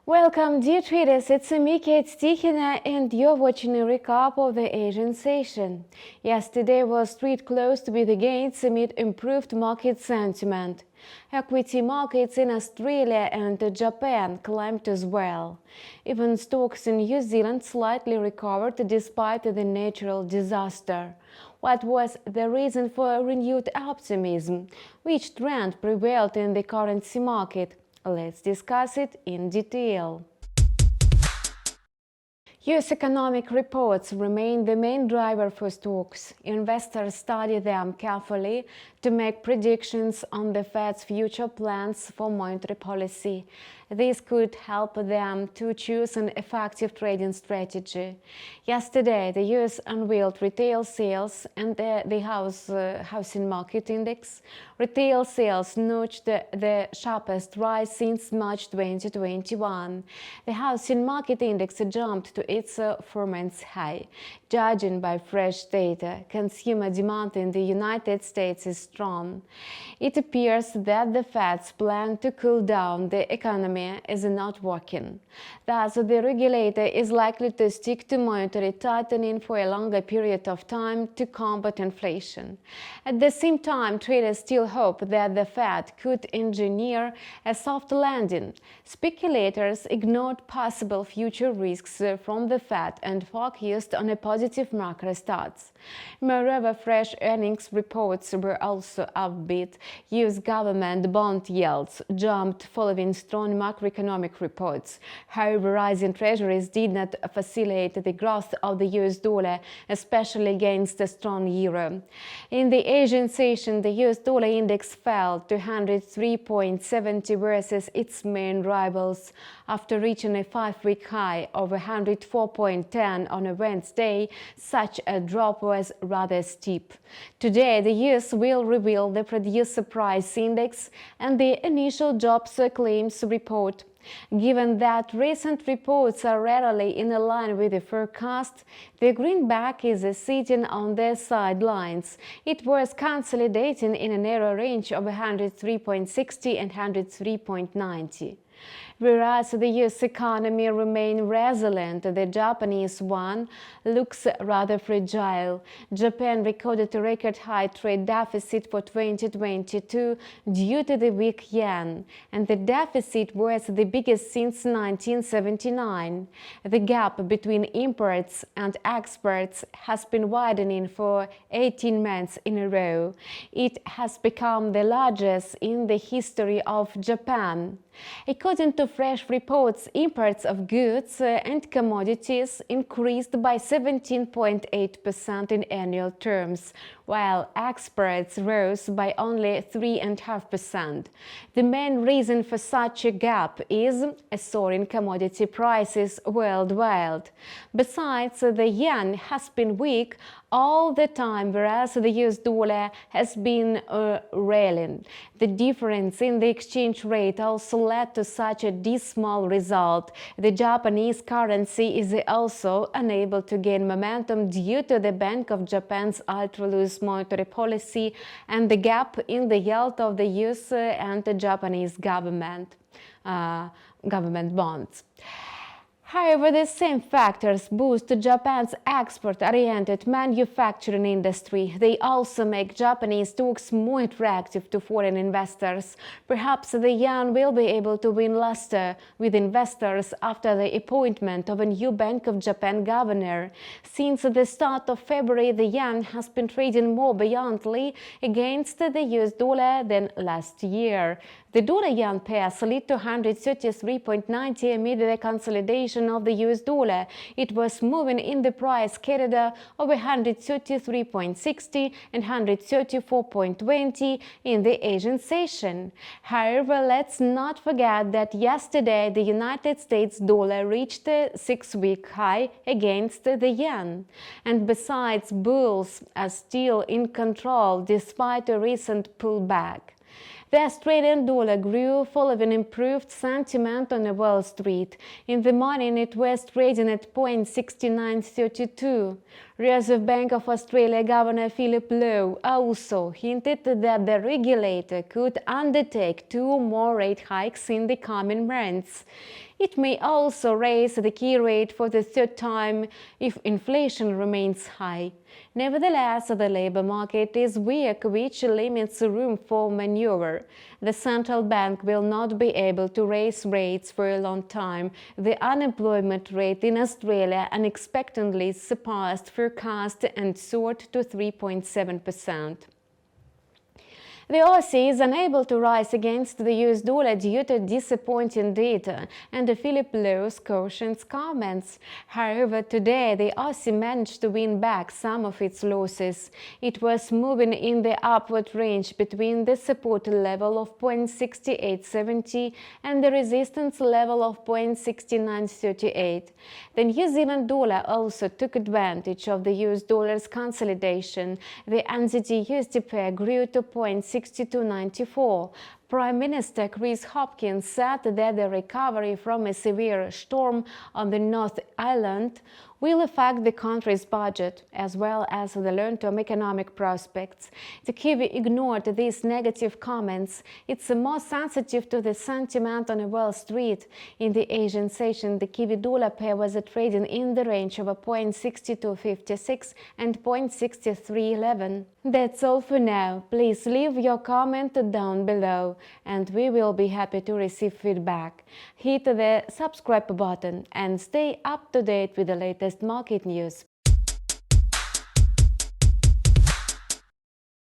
Welcome, dear traders, it's me, Kate Stichina, and you're watching a recap of the Asian session. Yesterday was street closed with the gains amid improved market sentiment. Equity markets in Australia and Japan climbed as well. Even stocks in New Zealand slightly recovered despite the natural disaster. What was the reason for renewed optimism? Which trend prevailed in the currency market? Let's discuss it in detail. US economic reports remain the main driver for stocks. Investors study them carefully to make predictions on the Fed's future plans for monetary policy. This could help them to choose an effective trading strategy. Yesterday, the US unveiled retail sales and the housing market index. Retail sales notched the sharpest rise since March 2021. The housing market index jumped to its 4-month high. Judging by fresh data, consumer demand in the United States is strong. It appears that the Fed's plan to cool down the economy is not working. Thus, the regulator is likely to stick to monetary tightening for a longer period of time to combat inflation. At the same time, traders still hope that the Fed could engineer a soft landing. Speculators ignored possible future risks from the Fed and focused on a positive macro stats. Moreover, fresh earnings reports were also upbeat. US government bond yields jumped following strong macroeconomic reports. However, rising Treasuries did not facilitate the growth of the US dollar, especially against a strong euro. In the Asian session, the US dollar index fell to 103.70 versus its main rivals after reaching a 5-week high of 104.10 on a Wednesday. Such a drop was rather steep. Today, the US will reveal the producer price index and the initial jobs claims report. Given that recent reports are rarely in line with the forecast, the greenback is sitting on the sidelines. It was consolidating in a narrow range of 103.60 and 103.90. Whereas the US economy remains resilient, the Japanese one looks rather fragile. Japan recorded a record-high trade deficit for 2022 due to the weak yen, and the deficit was the biggest since 1979. The gap between imports and exports has been widening for 18 months in a row. It has become the largest in the history of Japan. According to fresh reports, imports of goods and commodities increased by 17.8% in annual terms, while exports rose by only 3.5%. The main reason for such a gap is soaring commodity prices worldwide. Besides, the yen has been weak all the time, whereas the US dollar has been rallying. The difference in the exchange rate also led to such a dismal result. The Japanese currency is also unable to gain momentum due to the Bank of Japan's ultra-loose monetary policy and the gap in the yield of the US and the Japanese government bonds. However, the same factors boost Japan's export-oriented manufacturing industry. They also make Japanese stocks more attractive to foreign investors. Perhaps the yen will be able to win luster with investors after the appointment of a new Bank of Japan governor. Since the start of February, the yen has been trading more buoyantly against the US dollar than last year. The dollar-yen pair slid to 133.90 amid the consolidation of the US dollar. It was moving in the price corridor of 133.60 and 134.20 in the Asian session. However, let's not forget that yesterday the United States dollar reached a 6-week high against the yen. And besides, bulls are still in control despite a recent pullback. The Australian dollar grew following improved sentiment on Wall Street. In the morning, it was trading at 0.6932. Reserve Bank of Australia Governor Philip Lowe also hinted that the regulator could undertake 2 more rate hikes in the coming months. It may also raise the key rate for the third time if inflation remains high. Nevertheless, the labor market is weak, which limits room for maneuver. The central bank will not be able to raise rates for a long time. The unemployment rate in Australia unexpectedly surpassed forecast and soared to 3.7%. The Aussie is unable to rise against the US dollar due to disappointing data and Philip Lowe's cautious comments. However, today the Aussie managed to win back some of its losses. It was moving in the upward range between the support level of 0.6870 and the resistance level of 0.6938. The New Zealand dollar also took advantage of the US dollar's consolidation. The NZD-USD pair grew to 0.6294. Prime Minister Chris Hopkins said that the recovery from a severe storm on the North Island will affect the country's budget, as well as the long-term economic prospects. The Kiwi ignored these negative comments. It's more sensitive to the sentiment on Wall Street. In the Asian session, the Kiwi dollar pair was trading in the range of 0.6256 and 0.6311. That's all for now. Please leave your comment down below, and we will be happy to receive feedback. Hit the subscribe button and stay up to date with the latest market news.